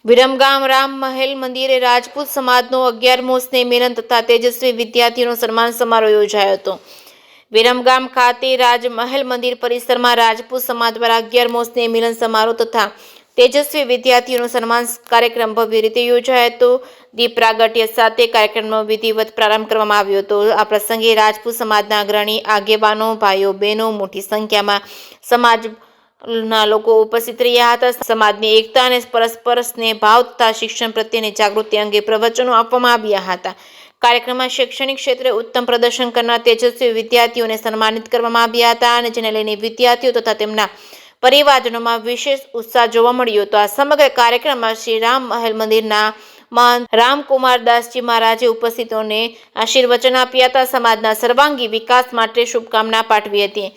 વિરમગામ રામ મહેલ મંદિરે રાજપૂત સમાજનો 11મો સ્નેહ મિલન તથા તેજસ્વી વિદ્યાર્થીઓનો સન્માન સમારોહ યોજાયો હતો। વિરમગામ ખાતે રાજમહેલ મંદિર પરિસરમાં રાજપૂત સમાજ દ્વારા 11મો સ્નેહ મિલન સમારોહ તથા તેજસ્વી વિદ્યાર્થીઓનો સન્માન કાર્યક્રમ ભવ્ય રીતે યોજાયો હતો। દીપ પ્રાગટ્ય સાથે કાર્યક્રમનો વિધિવત પ્રારંભ કરવામાં આવ્યો હતો। આ પ્રસંગે રાજપૂત સમાજના અગ્રણી આગેવાનો, ભાઈઓ બહેનો મોટી સંખ્યામાં સમાજના લોકો ઉપસ્થિત રહ્યા હતા। સમાજની એકતા અને પરસ્પર સ્નેહ ભાવ તથા શિક્ષણ પ્રત્યેની જાગૃતિ અંગે પ્રવચનો આપવામાં આવ્યા હતા। કાર્યક્રમમાં શૈક્ષણિક ક્ષેત્રે ઉત્તમ પ્રદર્શન કરનાર તેજસ્વી વિદ્યાર્થીઓને સન્માનિત કરવામાં આવ્યા હતા અને જેને લઈને વિદ્યાર્થીઓ તથા તેમના પરિવારજનોમાં વિશેષ ઉત્સાહ જોવા મળ્યો હતો। આ સમગ્ર કાર્યક્રમમાં શ્રી રામ મહેલ મંદિરના મહંત રામકુમારદાસજી મહારાજે ઉપસ્થિતોને આશીર્વચન આપ્યા હતા। સમાજના સર્વાંગી વિકાસ માટે શુભકામના પાઠવી હતી।